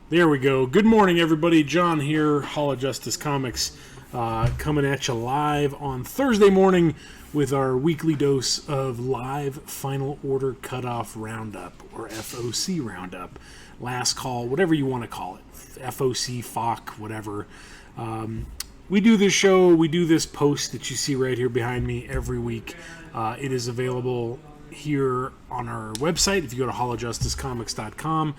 There we go. Good morning, everybody. John here, Hall of Justice Comics, coming at you live on Thursday morning with our weekly dose of live Final Order Cutoff Roundup, or FOC Roundup. Last call, whatever you want to call it. FOC, FOC, whatever. We do this show, we do this post that you see right here behind me every week. It is available here on our website. If you go to hollowjusticecomics.com,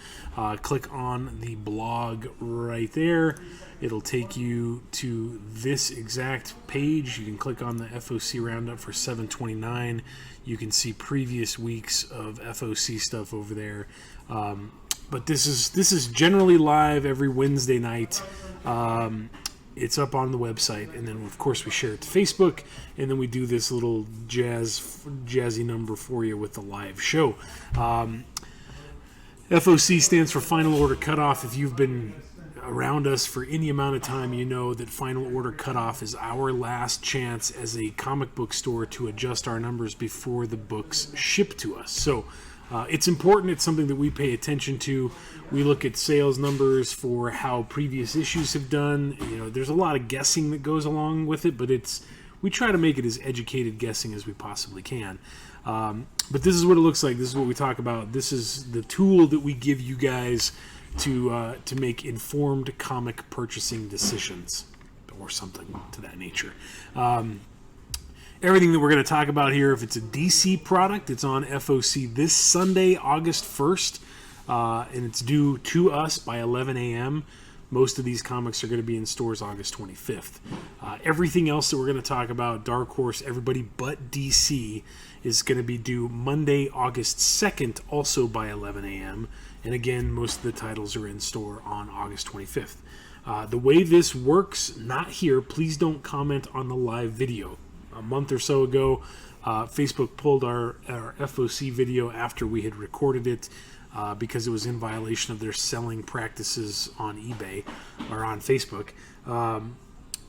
click on the blog right there. It'll take you to this exact page. You can click on the FOC Roundup for $7.29. You can see previous weeks of FOC stuff over there. But this is generally live every Wednesday night. It's up on the website, and then of course we share it to Facebook, and then we do this little jazzy number for you with the live show. FOC stands for Final Order Cutoff. If you've been around us for any amount of time, you know that Final Order Cutoff is our last chance as a comic book store to adjust our numbers before the books ship to us. So it's important. It's something that we pay attention to. We look at sales numbers for how previous issues have done. You know, there's a lot of guessing that goes along with it, but we try to make it as educated guessing as we possibly can. But this is what it looks like. This is what we talk about. This is the tool that we give you guys to make informed comic purchasing decisions, or something to that nature. Everything that we're going to talk about here, if it's a DC product, it's on FOC this Sunday, August 1st, and it's due to us by 11 a.m. Most of these comics are going to be in stores August 25th. Everything else that we're going to talk about, Dark Horse, everybody but DC, is going to be due Monday, August 2nd, also by 11 a.m. And again, most of the titles are in store on August 25th. The way this works, not here, please don't comment on the live video. A month or so ago, Facebook pulled our FOC video after we had recorded it because it was in violation of their selling practices on eBay or on Facebook.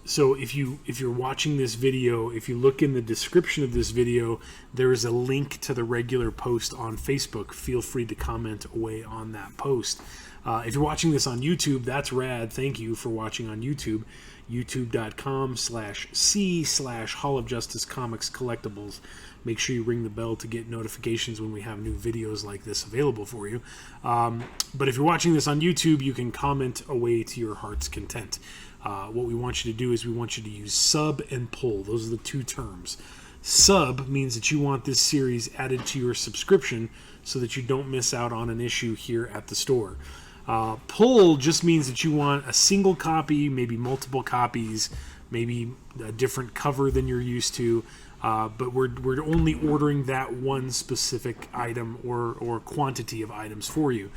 So if you're watching this video, if you look in the description of this video, there is a link to the regular post on Facebook. Feel free to comment away on that post. If you're watching this on YouTube, that's rad. Thank you for watching on YouTube. youtube.com/c/Hall of Justice Comics Collectibles. Make sure you ring the bell to get notifications when we have new videos like this available for you. But if you're watching this on YouTube, you can comment away to your heart's content. What we want you to do is we want you to use sub and pull. Those are the two terms. Sub means that you want this series added to your subscription so that you don't miss out on an issue here at the store. Pull just means that you want a single copy, maybe multiple copies, maybe a different cover than you're used to, but we're only ordering that one specific item or quantity of items for you.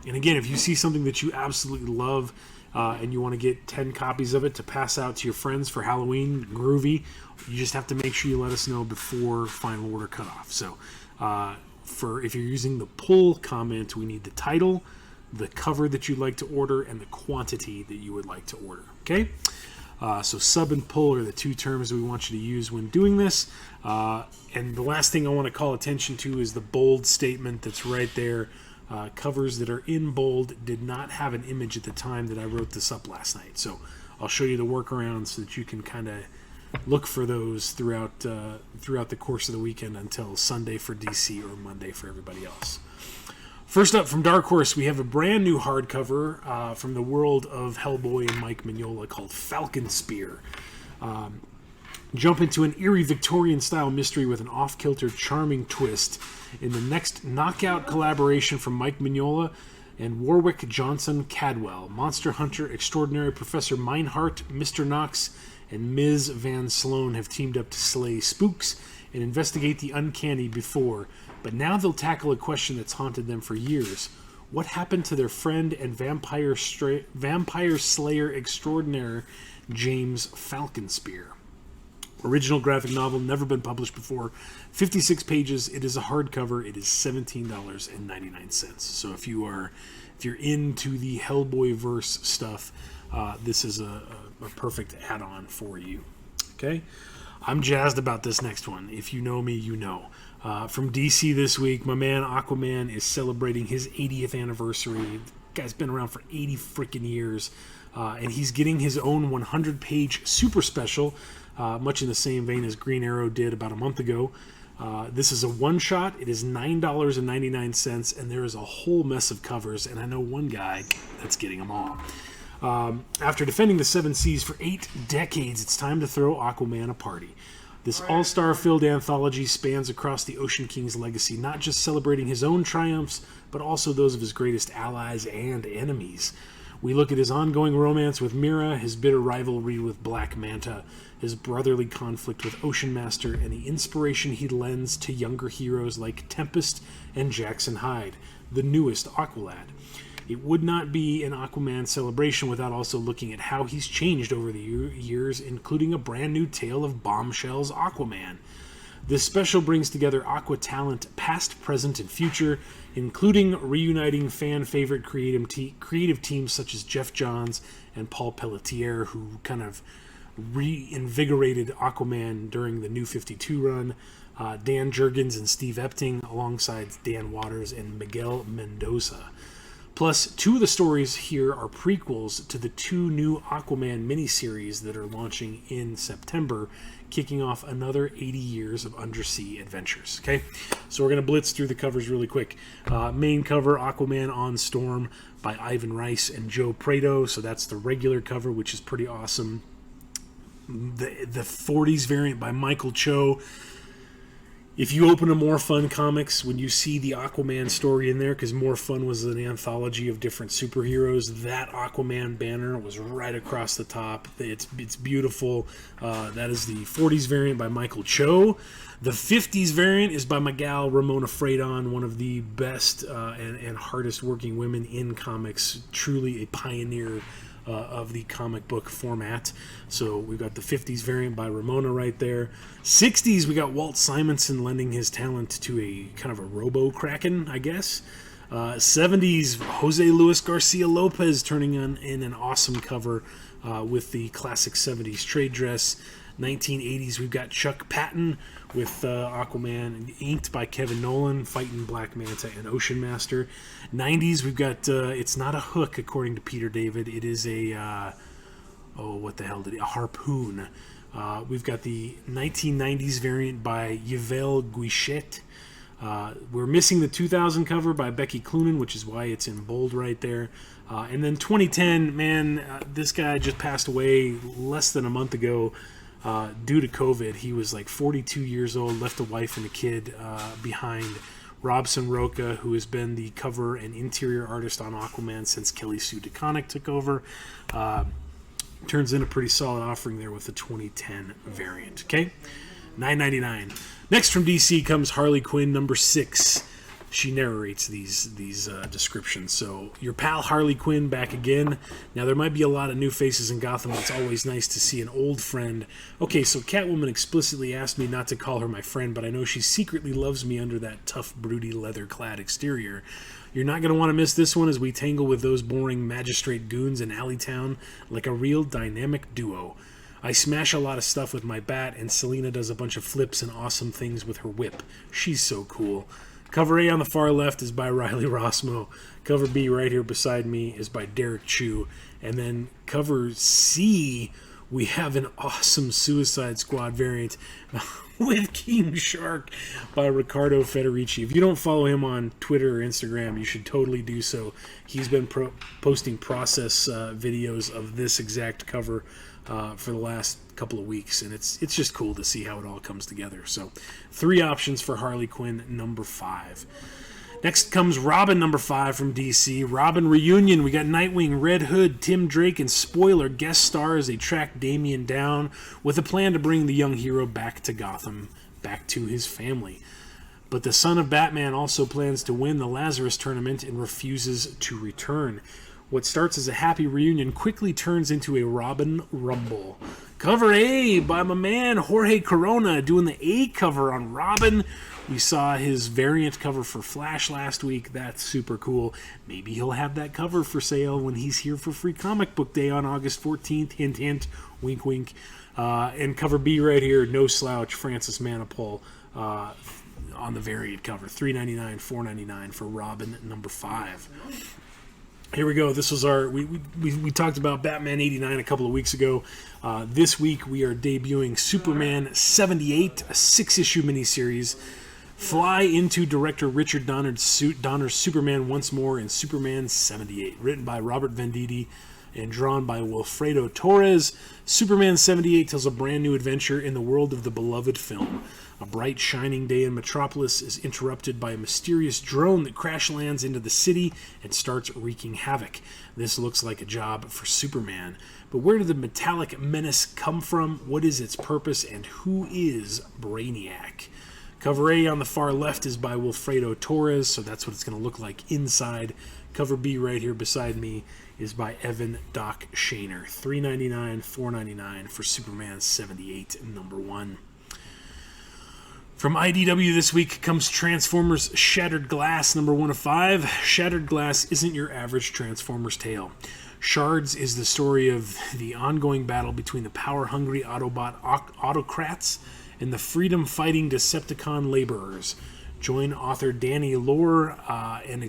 And again, if you see something that you absolutely love and you want to get 10 copies of it to pass out to your friends for Halloween, groovy, you just have to make sure you let us know before Final Order Cutoff. So if you're using the pull comment, we need the title, the cover that you'd like to order, and the quantity that you would like to order. Okay? So sub and pull are the two terms that we want you to use when doing this. And the last thing I want to call attention to is the bold statement that's right there. Covers that are in bold did not have an image at the time that I wrote this up last night. So I'll show you the workaround so that you can kind of look for those throughout the course of the weekend until Sunday for DC or Monday for everybody else. First up from Dark Horse, we have a brand new hardcover from the world of Hellboy and Mike Mignola called Falcon Spear. Jump into an eerie Victorian-style mystery with an off-kilter, charming twist in the next knockout collaboration from Mike Mignola and Warwick Johnson Cadwell. Monster Hunter extraordinary Professor Meinhardt, Mr. Knox, and Ms. Van Sloan have teamed up to slay spooks and investigate the uncanny before. But now they'll tackle a question that's haunted them for years. What happened to their friend and vampire slayer extraordinaire, James Falconspear? Original graphic novel, never been published before. 56 pages. It is a hardcover. It is $17.99. So if you're into the Hellboy verse stuff, this is a perfect add-on for you. Okay? I'm jazzed about this next one. If you know me, you know. From DC this week, my man Aquaman is celebrating his 80th anniversary. guy's been around for 80 freaking years. And he's getting his own 100-page super special, much in the same vein as Green Arrow did about a month ago. This is a one-shot. It is $9.99, and there is a whole mess of covers, and I know one guy that's getting them all. After defending the Seven Seas for 8 decades, it's time to throw Aquaman a party. This all-star filled anthology spans across the Ocean King's legacy, not just celebrating his own triumphs, but also those of his greatest allies and enemies. We look at his ongoing romance with Mera, his bitter rivalry with Black Manta, his brotherly conflict with Ocean Master, and the inspiration he lends to younger heroes like Tempest and Jackson Hyde, the newest Aqualad. It would not be an Aquaman celebration without also looking at how he's changed over the years, including a brand new tale of Bombshell's Aquaman. This special brings together Aqua talent past, present, and future, including reuniting fan-favorite creative teams such as Jeff Johns and Paul Pelletier, who kind of reinvigorated Aquaman during the New 52 run, Dan Jurgens and Steve Epting, alongside Dan Waters and Miguel Mendoza. Plus, 2 of the stories here are prequels to the 2 new Aquaman miniseries that are launching in September, kicking off another 80 years of undersea adventures. Okay, so we're going to blitz through the covers really quick. Main cover, Aquaman on Storm by Ivan Rice and Joe Prado. So that's the regular cover, which is pretty awesome. The 40s variant by Michael Cho. If you open a More Fun Comics, when you see the Aquaman story in there, because More Fun was an anthology of different superheroes, that Aquaman banner was right across the top. It's beautiful. That is the 40s variant by Michael Cho. The 50s variant is by my gal Ramona Fradon, one of the best and hardest working women in comics, truly a pioneer of the comic book format. So we've got the 50s variant by Ramona right there. 60s, we got Walt Simonson lending his talent to a kind of a robo-kraken, I guess. 70s, Jose Luis Garcia Lopez turning in an awesome cover with the classic 70s trade dress. 1980s, we've got Chuck Patton with Aquaman, inked by Kevin Nolan, fighting Black Manta and Ocean Master. 90s, we've got it's not a hook, according to Peter David. It is a a harpoon. We've got the 1990s variant by Yvel Guichet. We're missing the 2000 cover by Becky Cloonan, which is why it's in bold right there. And then 2010, man, this guy just passed away less than a month ago. Due to COVID. He was like 42 years old, left a wife and a kid behind. Robson Roca, who has been the cover and interior artist on Aquaman since Kelly Sue DeConnick took over, turns in a pretty solid offering there with the 2010 variant. Okay, $9.99. Next from DC comes Harley Quinn number 6. She narrates these descriptions. So, your pal Harley Quinn back again. Now, there might be a lot of new faces in Gotham, but it's always nice to see an old friend. Okay, so Catwoman explicitly asked me not to call her my friend, but I know she secretly loves me under that tough, broody, leather-clad exterior. You're not going to want to miss this one as we tangle with those boring magistrate goons in Alleytown like a real dynamic duo. I smash a lot of stuff with my bat, and Selena does a bunch of flips and awesome things with her whip. She's so cool. Cover A on the far left is by Riley Rossmo. Cover B right here beside me is by Derek Chu. And then cover C, we have an awesome Suicide Squad variant with King Shark by Riccardo Federici. If you don't follow him on Twitter or Instagram, you should totally do so. He's been posting process videos of this exact cover for the last couple of weeks, and it's just cool to see how it all comes together. So 3 options for Harley Quinn number 5. Next comes Robin number 5 from DC. Robin Reunion. We got Nightwing, Red Hood, Tim Drake, and Spoiler guest star as they track Damian down with a plan to bring the young hero back to Gotham, back to his family. But the son of Batman also plans to win the Lazarus tournament and refuses to return. What starts as a happy reunion quickly turns into a Robin Rumble. Cover A by my man Jorge Corona doing the A cover on Robin. We saw his variant cover for Flash last week. That's super cool. Maybe he'll have that cover for sale when he's here for Free Comic Book Day on August 14th. Hint, hint, wink, wink. And cover B right here, no slouch, Francis Manapul on the variant cover. $3.99, $4.99 for Robin number 5. Here we go. This was we talked about Batman 89 a couple of weeks ago. This week we are debuting Superman 78, a 6-issue miniseries. Fly into director Richard Donner's Superman once more in Superman 78, written by Robert Venditti and drawn by Wilfredo Torres. Superman 78 tells a brand new adventure in the world of the beloved film. A bright, shining day in Metropolis is interrupted by a mysterious drone that crash lands into the city and starts wreaking havoc. This looks like a job for Superman. But where did the metallic menace come from? What is its purpose? And who is Brainiac? Cover A on the far left is by Wilfredo Torres, so that's what it's going to look like inside. Cover B right here beside me is by Evan Doc Shaner. $3.99, $4.99 for Superman 78 #1. From IDW this week comes Transformers Shattered Glass #1 of 5. Shattered Glass isn't your average Transformers tale. Shards is the story of the ongoing battle between the power-hungry Autobot autocrats and the freedom-fighting Decepticon laborers. Join author Danny Lohr in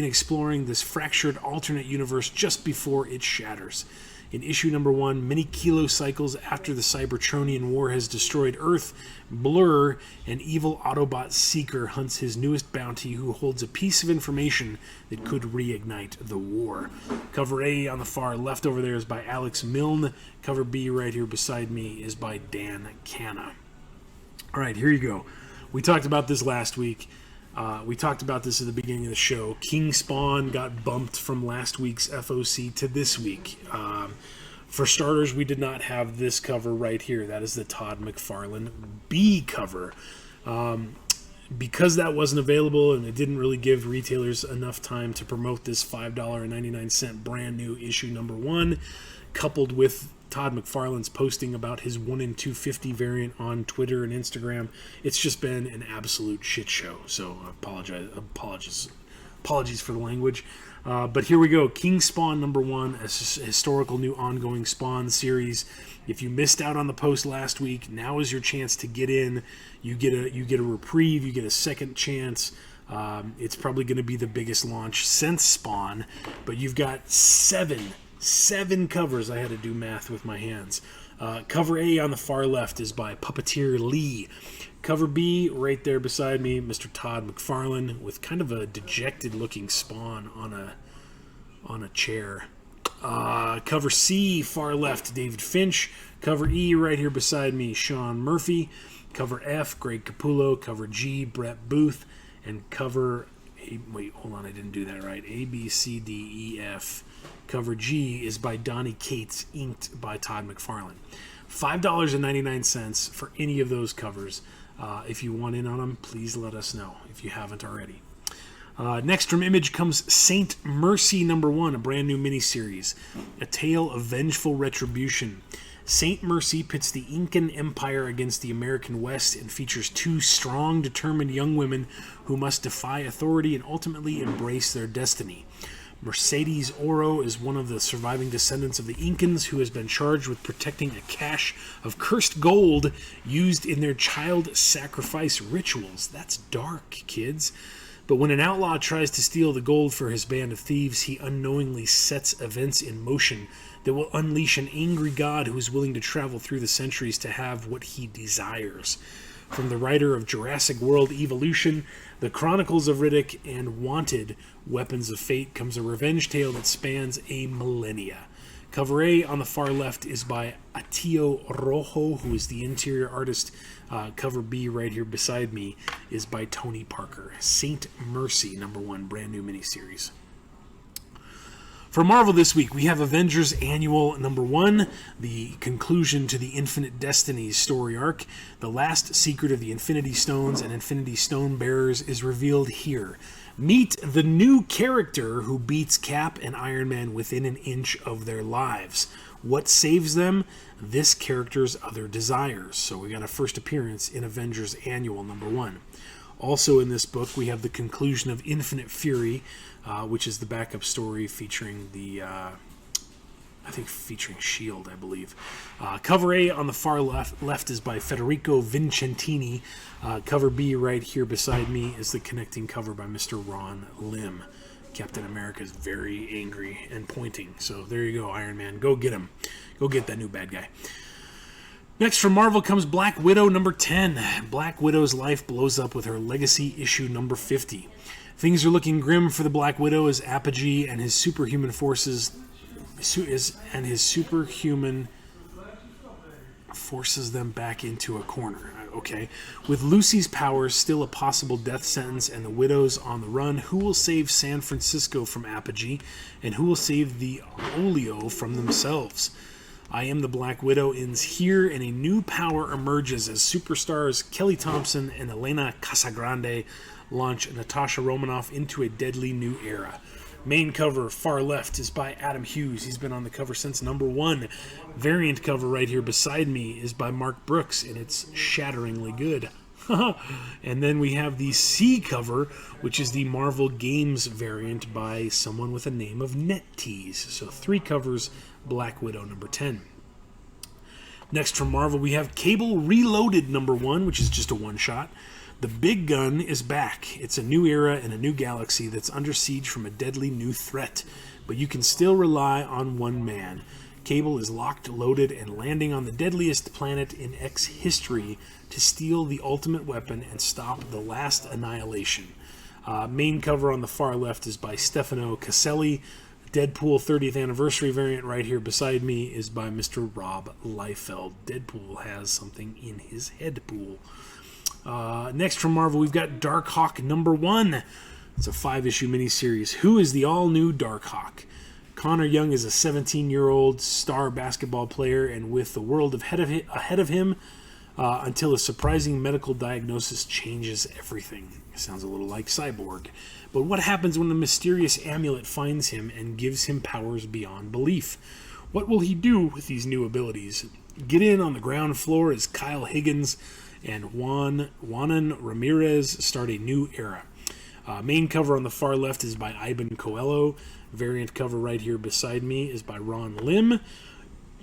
exploring this fractured alternate universe just before it shatters. In issue #1, many kilocycles after the Cybertronian War has destroyed Earth, Blur, an evil Autobot seeker, hunts his newest bounty who holds a piece of information that could reignite the war. Cover A on the far left over there is by Alex Milne. Cover B right here beside me is by Dan Canna. All right, here you go. We talked about this last week. We talked about this at the beginning of the show. King Spawn got bumped from last week's FOC to this week. For starters, we did not have this cover right here. That is the Todd McFarlane B cover. Because that wasn't available and it didn't really give retailers enough time to promote this $5.99 brand new issue #1, coupled with Todd McFarlane's posting about his 1 in 250 variant on Twitter and Instagram, it's just been an absolute shit show. So apologies for the language. But here we go. King Spawn #1, a historical new ongoing Spawn series. If you missed out on the post last week, now is your chance to get in. You get a reprieve. You get a second chance. It's probably going to be the biggest launch since Spawn, but you've got seven covers. I had to do math with my hands. Cover A on the far left is by Puppeteer Lee. Cover B right there beside me, Mr. Todd McFarlane, with kind of a dejected looking Spawn on a chair. Cover C far left, David Finch. Cover E right here beside me, Sean Murphy. Cover F, Greg Capullo. Cover G, Brett Booth. And cover A, wait, hold on, I didn't do that right. A, B, C, D, E, F. Cover G is by Donnie Cates, inked by Todd McFarlane. $5.99 for any of those covers. If you want in on them, please let us know if you haven't already. Next from Image comes Saint Mercy #1, a brand new miniseries. A tale of vengeful retribution. Saint Mercy pits the Incan Empire against the American West and features 2 strong, determined young women who must defy authority and ultimately embrace their destiny. Mercedes Oro is one of the surviving descendants of the Incans who has been charged with protecting a cache of cursed gold used in their child sacrifice rituals. That's dark, kids. But when an outlaw tries to steal the gold for his band of thieves, he unknowingly sets events in motion that will unleash an angry god who is willing to travel through the centuries to have what he desires. From the writer of Jurassic World Evolution, The Chronicles of Riddick, and Wanted, Weapons of Fate, comes a revenge tale that spans a millennia. Cover A on the far left is by Atio Rojo, who is the interior artist. Cover B right here beside me is by Tony Parker. Saint Mercy #1, brand new miniseries. For Marvel this week, we have Avengers Annual #1, the conclusion to the Infinite Destinies story arc. The last secret of the Infinity Stones and Infinity Stone Bearers is revealed here. Meet the new character who beats Cap and Iron Man within an inch of their lives. What saves them? This character's other desires. So we got a first appearance in Avengers Annual #1. Also in this book, we have the conclusion of Infinite Fury, which is the backup story featuring featuring S.H.I.E.L.D., I believe. Cover A on the far left is by Federico Vincentini. Cover B right here beside me is the connecting cover by Mr. Ron Lim. Captain America is very angry and pointing. So there you go, Iron Man. Go get him. Go get that new bad guy. Next from Marvel comes Black Widow number 10. Black Widow's life blows up with her legacy issue number 50. Things are looking grim for the Black Widow as Apogee and his superhuman forces forces them back into a corner. Okay. With Lucy's powers still a possible death sentence and the Widows on the run, who will save San Francisco from Apogee and who will save the Olio from themselves? I Am the Black Widow ends here, and a new power emerges as superstars Kelly Thompson and Elena Casagrande launch Natasha Romanoff into a deadly new era. Main cover, far left, is by Adam Hughes. He's been on the cover since number 1. Variant cover right here beside me is by Mark Brooks, and it's shatteringly good. And then we have the C cover, which is the Marvel Games variant by someone with a name of NetTease. So 3 covers, Black Widow number 10. Next from Marvel, we have Cable Reloaded number 1, which is just a one-shot. The big gun is back. It's a new era and a new galaxy that's under siege from a deadly new threat. But you can still rely on one man. Cable is locked, loaded, and landing on the deadliest planet in X history to steal the ultimate weapon and stop the last annihilation. Main cover on the far left is by Stefano Caselli. Deadpool 30th anniversary variant right here beside me is by Mr. Rob Liefeld. Deadpool has something in his head pool. Next from Marvel, we've got Darkhawk number 1. It's a 5-issue miniseries. Who is the all-new Darkhawk? Connor Young is a 17-year-old star basketball player, and with the world ahead of him until a surprising medical diagnosis changes everything. Sounds a little like Cyborg. But what happens when the mysterious amulet finds him and gives him powers beyond belief? What will he do with these new abilities? Get in on the ground floor as Kyle Higgins and Juanan Ramirez start a new era. Main cover on the far left is by Iban Coelho. Variant cover right here beside me is by Ron Lim.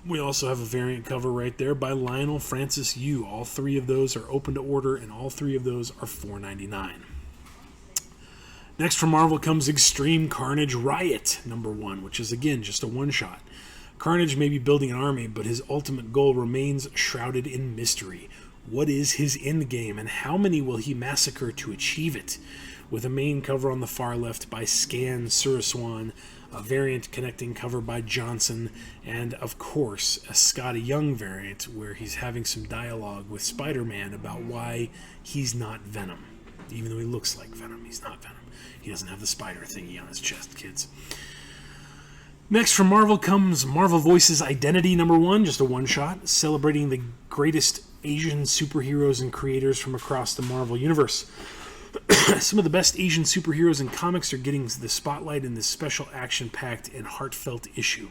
We also have a variant cover right there by Lionel Francis Yu. All 3 of those are open to order, and all 3 of those are $4.99. Next from Marvel comes Extreme Carnage Riot number 1, which is again just a one-shot. Carnage may be building an army, but his ultimate goal remains shrouded in mystery. What is his end game, and how many will he massacre to achieve it? With a main cover on the far left by Scan Suraswan, a variant connecting cover by Johnson, and of course a Scotty Young variant where he's having some dialogue with Spider-Man about why he's not Venom. Even though he looks like Venom, he's not Venom. He doesn't have the spider thingy on his chest, kids. Next from Marvel comes Marvel Voices Identity number 1, just a one-shot, celebrating the greatest Asian superheroes and creators from across the Marvel Universe. Some of the best Asian superheroes in comics are getting the spotlight in this special action-packed and heartfelt issue.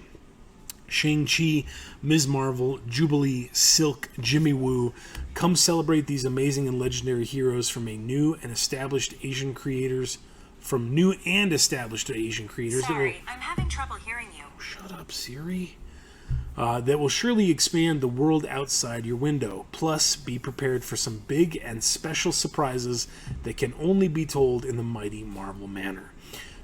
Shang-Chi, Ms. Marvel, Jubilee, Silk, Jimmy Woo, come celebrate these amazing and legendary heroes from new and established Asian creators. Sorry, I'm having trouble hearing you. Shut up, Siri. That will surely expand the world outside your window. Plus, be prepared for some big and special surprises that can only be told in the mighty Marvel manner.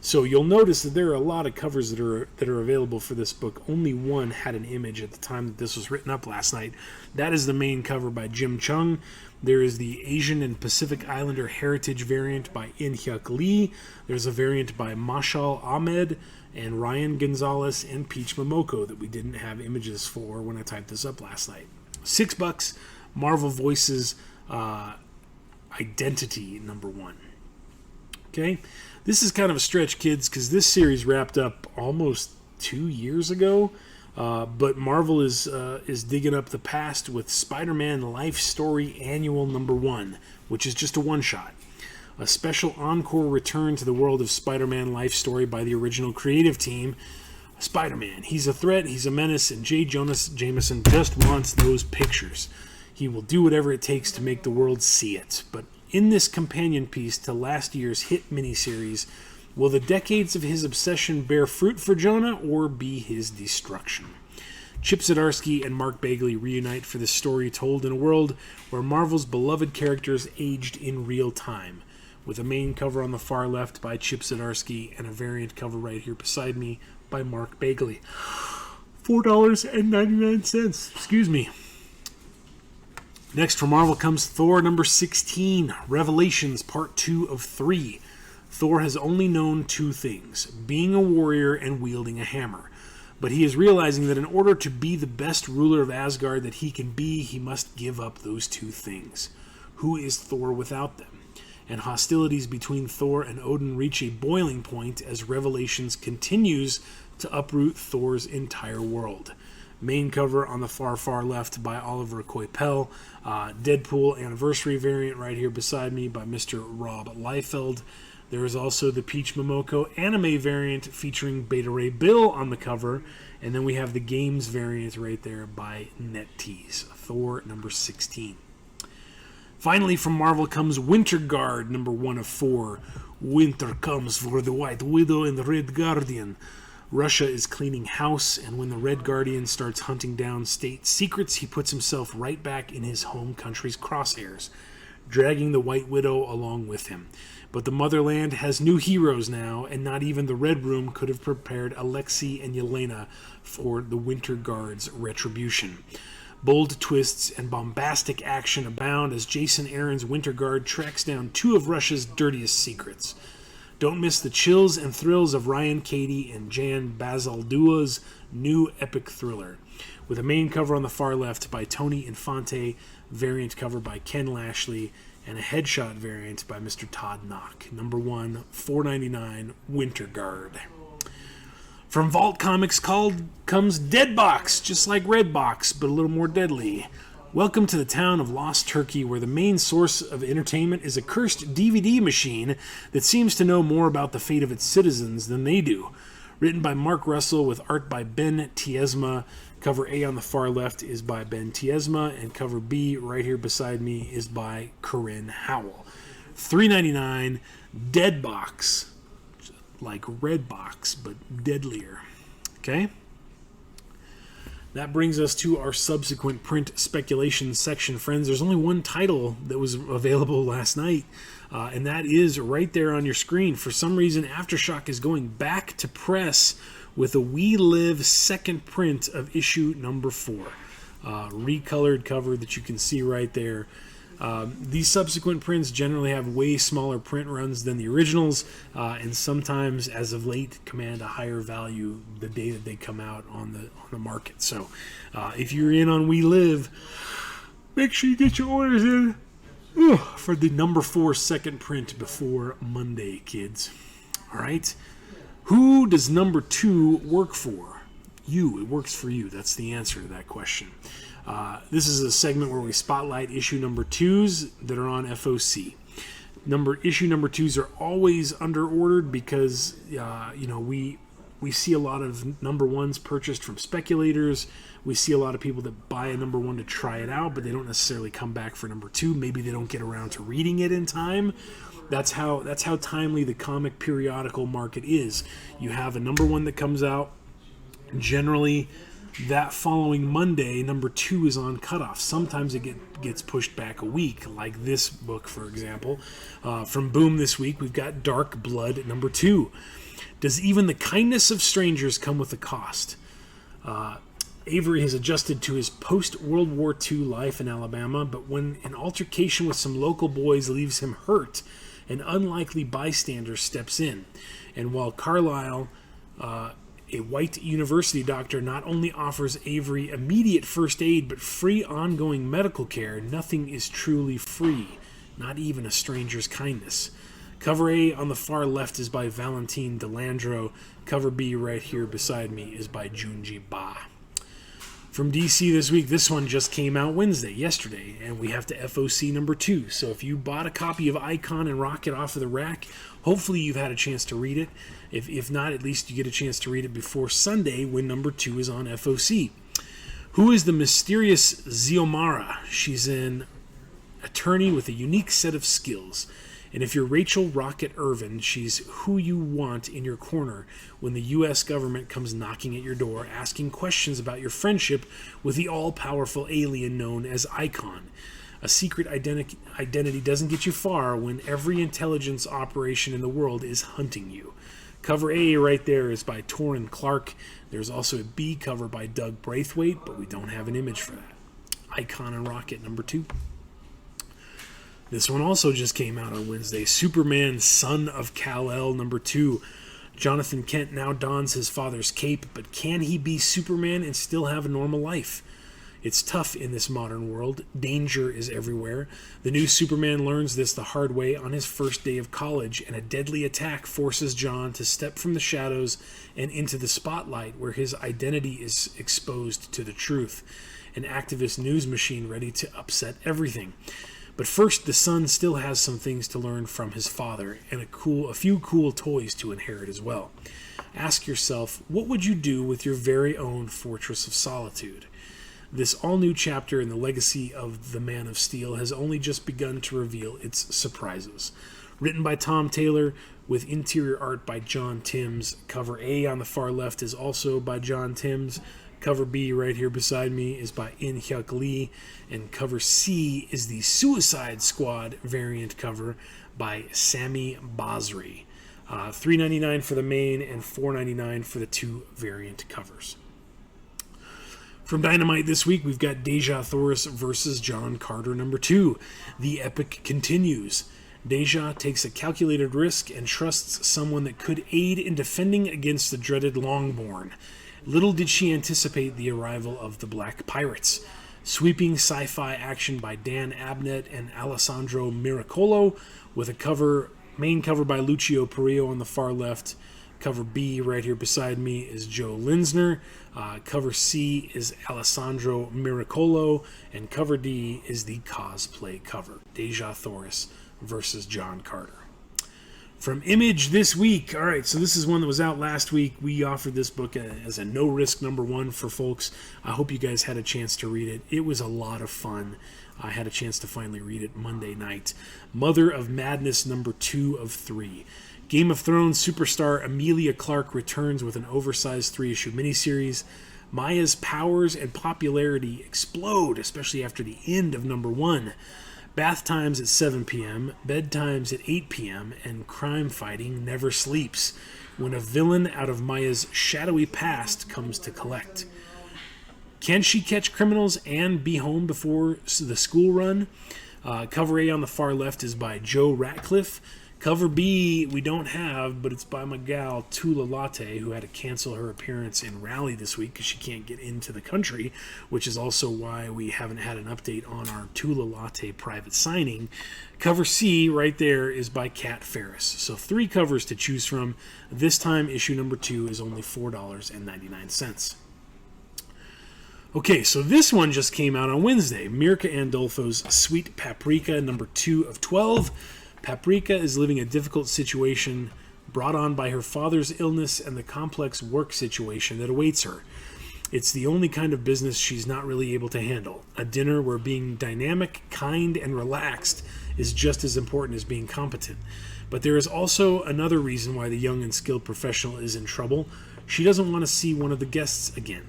So you'll notice that there are a lot of covers that are available for this book. Only one had an image at the time that this was written up last night. That is the main cover by Jim Chung. There is the Asian and Pacific Islander Heritage variant by In-Hyuk Lee. There's a variant by Mashal Ahmed and Ryan Gonzalez and Peach Momoko that we didn't have images for when I typed this up last night. $6, Marvel Voices Identity number 1. Okay, this is kind of a stretch, kids, because this series wrapped up almost 2 years ago. But Marvel is digging up the past with Spider-Man Life Story Annual number 1, which is just a one-shot. A special encore return to the world of Spider-Man Life Story by the original creative team. Spider-Man, he's a threat, he's a menace, and J. Jonah Jameson just wants those pictures. He will do whatever it takes to make the world see it. But in this companion piece to last year's hit miniseries, will the decades of his obsession bear fruit for Jonah or be his destruction? Chip Zdarsky and Mark Bagley reunite for this story told in a world where Marvel's beloved characters aged in real time. with a main cover on the far left by Chip Zdarsky and a variant cover right here beside me by Mark Bagley. $4.99. Excuse me. Next from Marvel comes Thor number 16, Revelations Part 2 of 3. Thor has only known two things, being a warrior and wielding a hammer. But he is realizing that in order to be the best ruler of Asgard that he can be, he must give up those two things. Who is Thor without them? And hostilities between Thor and Odin reach a boiling point as Revelations continues to uproot Thor's entire world. Main cover on the far left by Oliver Coipel. Deadpool anniversary variant right here beside me by Mr. Rob Liefeld. There is also the Peach Momoko anime variant featuring Beta Ray Bill on the cover. And then we have the games variant right there by NetTease. Thor number 16. Finally, from Marvel comes Winter Guard, number 1 of 4. Winter comes for the White Widow and the Red Guardian. Russia is cleaning house, and when the Red Guardian starts hunting down state secrets, he puts himself right back in his home country's crosshairs, dragging the White Widow along with him. But the motherland has new heroes now, and not even the Red Room could have prepared Alexei and Yelena for the Winter Guard's retribution. Bold twists and bombastic action abound as Jason Aaron's Winter Guard tracks down two of Russia's dirtiest secrets. Don't miss the chills and thrills of Ryan Cady and Jan Bazaldua's new epic thriller, with a main cover on the far left by Tony Infante, variant cover by Ken Lashley, and a headshot variant by Mr. Todd Knock. Number 1, $4.99, Winter Guard. From Vault Comics comes Deadbox, just like Redbox, but a little more deadly. Welcome to the town of Lost Turkey, where the main source of entertainment is a cursed DVD machine that seems to know more about the fate of its citizens than they do. Written by Mark Russell with art by Ben Tiesma. Cover A on the far left is by Ben Tiesma, and cover B right here beside me is by Corinne Howell. $3.99, Deadbox, like Redbox, but deadlier. Okay? That brings us to our subsequent print speculation section, friends. There's only one title that was available last night, and that is right there on your screen. For some reason, Aftershock is going back to press with a We Live second print of issue number 4. Recolored cover that you can see right there. These subsequent prints generally have way smaller print runs than the originals, and sometimes, as of late, command a higher value the day that they come out on the market. So, if you're in on We Live, make sure you get your orders in for the number 4 second print before Monday, kids. All right. Who does number 2 work for? You. It works for you. That's the answer to that question. This is a segment where we spotlight issue number 2s that are on FOC. Issue number 2s are always under-ordered because, we see a lot of number 1s purchased from speculators. We see a lot of people that buy a number 1 to try it out, but they don't necessarily come back for number 2. Maybe they don't get around to reading it in time. That's how timely the comic periodical market is. You have a number 1 that comes out. Generally, that following Monday, number 2 is on cutoff. Sometimes it gets pushed back a week, like this book, for example. From Boom this week, we've got Dark Blood number 2. Does even the kindness of strangers come with a cost? Avery has adjusted to his post-World War II life in Alabama, but when an altercation with some local boys leaves him hurt, an unlikely bystander steps in. And while Carlisle, a white university doctor, not only offers Avery immediate first aid, but free ongoing medical care, nothing is truly free, not even a stranger's kindness. Cover A on the far left is by Valentine Delandro. Cover B right here beside me is by Junji Ba. From DC this week, this one just came out yesterday, and we have to FOC number 2. So if you bought a copy of Icon and Rocket off of the rack, hopefully you've had a chance to read it. If not, at least you get a chance to read it before Sunday when number 2 is on FOC. Who is the mysterious Xiomara? She's an attorney with a unique set of skills. And if you're Rachel Rocket Irvin, she's who you want in your corner when the U.S. government comes knocking at your door, asking questions about your friendship with the all-powerful alien known as Icon. A secret identity doesn't get you far when every intelligence operation in the world is hunting you. Cover A right there is by Torrin Clark. There's also a B cover by Doug Braithwaite, but we don't have an image for that. Icon and Rocket number 2. This one also just came out on Wednesday. Superman, Son of Kal-El number 2. Jonathan Kent now dons his father's cape, but can he be Superman and still have a normal life? It's tough in this modern world. Danger is everywhere. The new Superman learns this the hard way on his first day of college, and a deadly attack forces John to step from the shadows and into the spotlight where his identity is exposed to the truth. An activist news machine ready to upset everything. But first, the son still has some things to learn from his father, and a few cool toys to inherit as well. Ask yourself, what would you do with your very own Fortress of Solitude? This all-new chapter in the legacy of the Man of Steel has only just begun to reveal its surprises. Written by Tom Taylor, with interior art by John Timms. Cover A on the far left is also by John Timms. Cover B right here beside me is by In-Hyuk Lee. And cover C is the Suicide Squad variant cover by Sami Basri. $3.99 for the main and $4.99 for the 2 variant covers. From Dynamite this week, we've got Deja Thoris versus John Carter number 2. The epic continues. Deja takes a calculated risk and trusts someone that could aid in defending against the dreaded Longborn. Little did she anticipate the arrival of the Black Pirates. Sweeping sci-fi action by Dan Abnett and Alessandro Miracolo, with a main cover by Lucio Perillo on the far left. Cover B right here beside me is Joe Linsner. Cover C is Alessandro Miracolo. And cover D is the cosplay cover. Deja Thoris versus John Carter. From Image this week. All right, so this is one that was out last week. We offered this book as a no-risk number 1 for folks. I hope you guys had a chance to read it. It was a lot of fun. I had a chance to finally read it Monday night. Mother of Madness number 2 of 3. Game of Thrones superstar Emilia Clarke returns with an oversized 3-issue miniseries. Maya's powers and popularity explode, especially after the end of number 1. Bath times at 7 p.m., bedtimes at 8 p.m., and crime fighting never sleeps when a villain out of Maya's shadowy past comes to collect. Can she catch criminals and be home before the school run? Cover A on the far left is by Joe Ratcliffe. Cover B we don't have, but it's by my gal Tula Latte, who had to cancel her appearance in Raleigh this week because she can't get into the country, which is also why we haven't had an update on our Tula Latte private signing. Cover C right there is by Kat Ferris. So 3 covers to choose from. This time issue number 2 is only $4.99. Okay, so this one just came out on Wednesday. Mirka Andolfo's Sweet Paprika number 2 of 12. Paprika is living a difficult situation brought on by her father's illness and the complex work situation that awaits her. It's the only kind of business she's not really able to handle. A dinner where being dynamic, kind, and relaxed is just as important as being competent. But there is also another reason why the young and skilled professional is in trouble. She doesn't want to see one of the guests again.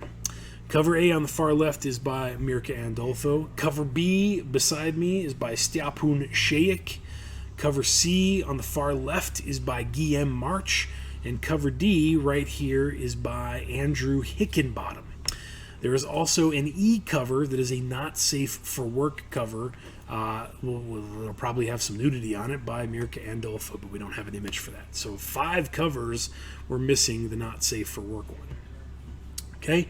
Cover A on the far left is by Mirka Andolfo. Cover B beside me is by Stiapun Shayek. Cover C on the far left is by Guillaume March, and cover D right here is by Andrew Hickenbottom. There is also an E cover that is a not safe for work cover. We'll probably have some nudity on it by Mirka Andolfo, but we don't have an image for that. So 5 covers were missing the not safe for work one. Okay.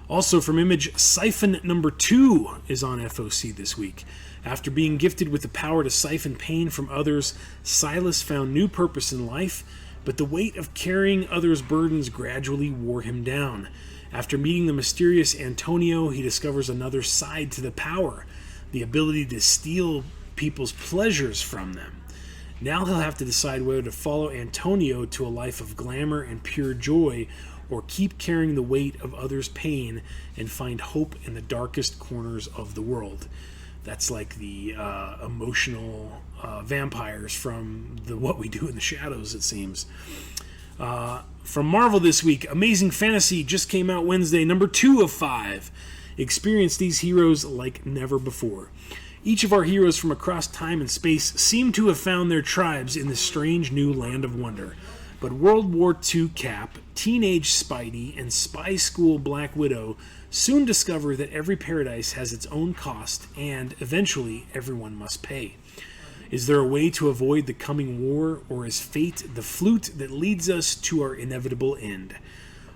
Also from Image, Siphon number 2 is on FOC this week. After being gifted with the power to siphon pain from others, Silas found new purpose in life, but the weight of carrying others' burdens gradually wore him down. After meeting the mysterious Antonio, he discovers another side to the power, the ability to steal people's pleasures from them. Now he'll have to decide whether to follow Antonio to a life of glamour and pure joy, or keep carrying the weight of others' pain and find hope in the darkest corners of the world. That's like the emotional vampires from the What We Do in the Shadows, it seems. From Marvel this week, Amazing Fantasy just came out Wednesday, number 2 of 5. Experience these heroes like never before. Each of our heroes from across time and space seem to have found their tribes in this strange new land of wonder. But World War II Cap, teenage Spidey, and spy school Black Widow soon discover that every paradise has its own cost, and eventually everyone must pay. Is there a way to avoid the coming war, or is fate the flute that leads us to our inevitable end?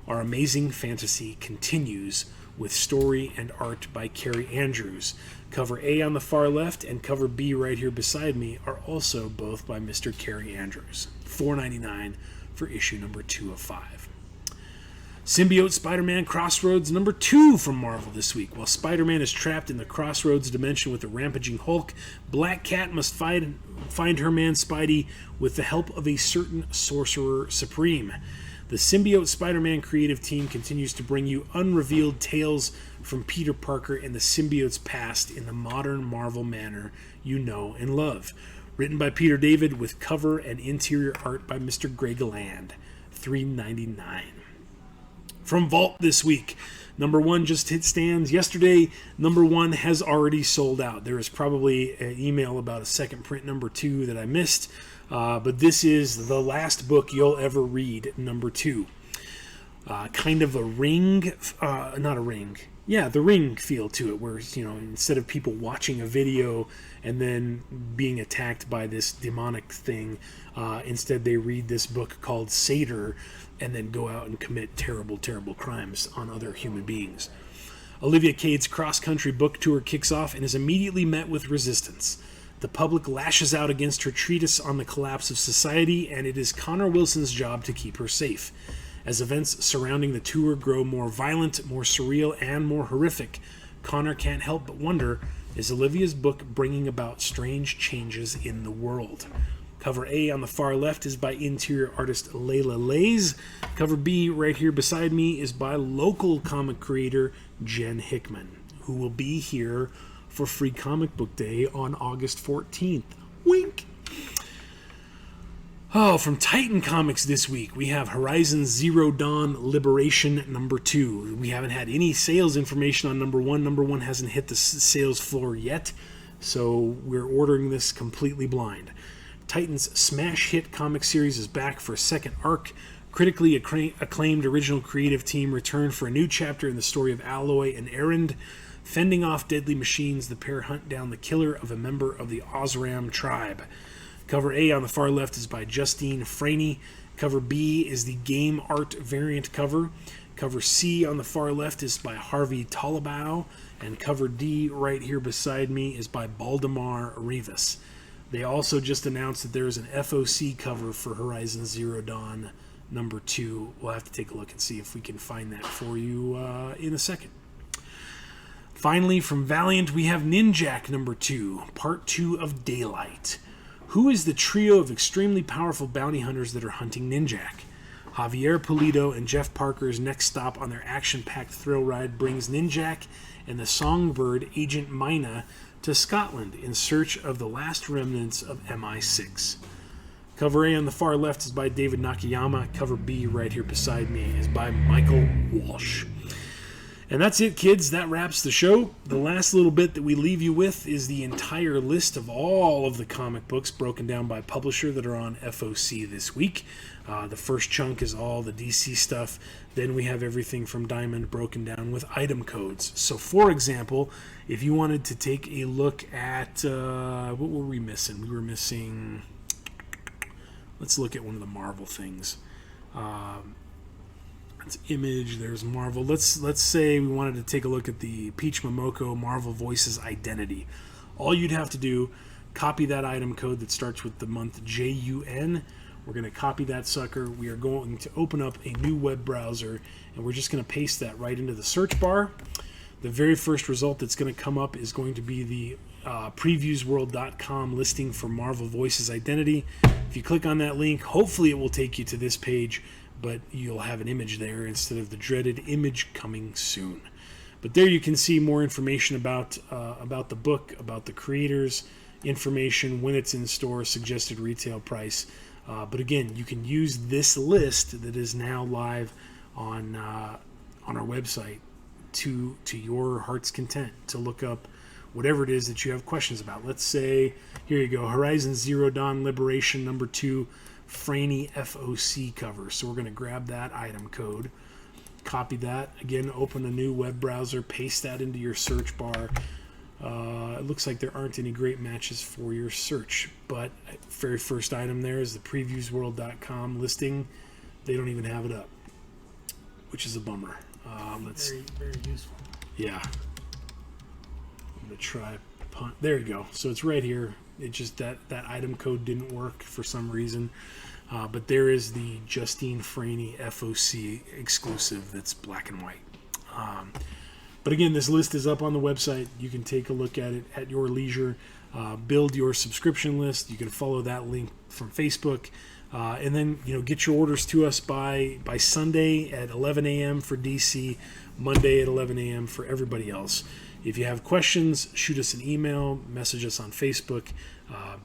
Our amazing fantasy continues with story and art by Carrie Andrews. Cover A on the far left and cover B right here beside me are also both by Mr. Carrie Andrews. $4.99 for issue number 2 of 5. Symbiote Spider-Man Crossroads number 2 from Marvel this week. While Spider-Man is trapped in the Crossroads dimension with the rampaging Hulk, Black Cat must find her man Spidey with the help of a certain Sorcerer Supreme. The Symbiote Spider-Man creative team continues to bring you unrevealed tales from Peter Parker and the symbiote's past in the modern Marvel manner you know and love. Written by Peter David with cover and interior art by Mr. Greg Land. $3.99. From Vault this week, number 1 just hit stands yesterday. Number 1 has already sold out. There is probably an email about a second print number 2 that I missed, but this is the last book you'll ever read, number 2. Kind of a ring, not a ring. Yeah, the Ring feel to it, where, you know, instead of people watching a video and then being attacked by this demonic thing, instead they read this book called Seder and then go out and commit terrible, terrible crimes on other human beings. Olivia Cade's cross-country book tour kicks off and is immediately met with resistance. The public lashes out against her treatise on the collapse of society, and it is Connor Wilson's job to keep her safe. As events surrounding the tour grow more violent, more surreal, and more horrific, Connor can't help but wonder, is Olivia's book bringing about strange changes in the world? Cover A on the far left is by interior artist Layla Lays. Cover B right here beside me is by local comic creator Jen Hickman, who will be here for Free Comic Book Day on August 14th. Wink! Oh, from Titan Comics this week, we have Horizon Zero Dawn Liberation number 2. We haven't had any sales information on number 1. Number 1 hasn't hit the sales floor yet, so we're ordering this completely blind. Titan's smash hit comic series is back for a second arc. Critically acclaimed original creative team return for a new chapter in the story of Alloy and Erend. Fending off deadly machines, the pair hunt down the killer of a member of the Osram tribe. Cover A on the far left is by Justine Franey. Cover B is the game art variant cover. Cover C on the far left is by Harvey Tolabau. And cover D right here beside me is by Baldemar Rivas. They also just announced that there is an FOC cover for Horizon Zero Dawn number 2. We'll have to take a look and see if we can find that for you in a second. Finally, from Valiant, we have Ninjak number 2, part 2 of Daylight. Who is the trio of extremely powerful bounty hunters that are hunting Ninjak? Javier Pulido and Jeff Parker's next stop on their action-packed thrill ride brings Ninjak and the songbird Agent Mina to Scotland in search of the last remnants of MI6. Cover A on the far left is by David Nakayama. Cover B right here beside me is by Michael Walsh. And that's it, kids. That wraps the show. The last little bit that we leave you with is the entire list of all of the comic books broken down by publisher that are on FOC this week. The first chunk is all the DC stuff. Then we have everything from Diamond broken down with item codes. So, for example, if you wanted to take a look at... what were we missing? We were missing... Let's look at one of the Marvel things. It's Image, there's Marvel. Let's say we wanted to take a look at the Peach Momoko Marvel Voices Identity. All you'd have to do, copy that item code that starts with the month JUN. We're going to copy that sucker. We are going to open up a new web browser, and we're just going to paste that right into the search bar. The very first result that's going to come up is going to be the previewsworld.com listing for Marvel Voices Identity. If you click on that link, hopefully it will take you to this page, but you'll have an image there instead of the dreaded image coming soon. But there you can see more information about the book, about the creators, information, when it's in store, suggested retail price. But again, you can use this list that is now live on our website to your heart's content to look up whatever it is that you have questions about. Let's say, here you go, Horizon Zero Dawn Liberation #2 Franny FOC cover. So we're going to grab that item code, copy that, again, open a new web browser, paste that into your search bar. It looks like there aren't any great matches for your search, but very first item there is the previewsworld.com listing. They don't even have it up, which is a bummer. Very, very useful. Yeah. I'm going to try punt. There you go. So it's right here. It just, that item code didn't work for some reason. But there is the Justine Franny FOC exclusive that's black and white. But again, this list is up on the website. You can take a look at it at your leisure. Build your subscription list. You can follow that link from Facebook. And then, get your orders to us by Sunday at 11 a.m. for DC, Monday at 11 a.m. for everybody else. If you have questions, shoot us an email, message us on Facebook.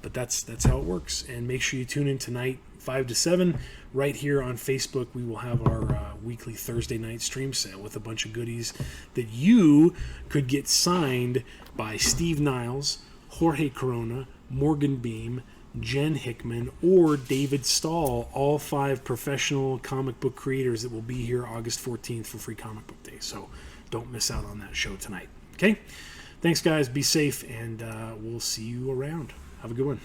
But that's how it works. And make sure you tune in tonight, 5 to 7, right here on Facebook. We will have our weekly Thursday night stream sale with a bunch of goodies that you could get signed by Steve Niles, Jorge Corona, Morgan Beam, Jen Hickman, or David Stahl, all 5 professional comic book creators that will be here August 14th for Free Comic Book Day. So don't miss out on that show tonight. Okay? Thanks, guys. Be safe, and we'll see you around. Have a good one.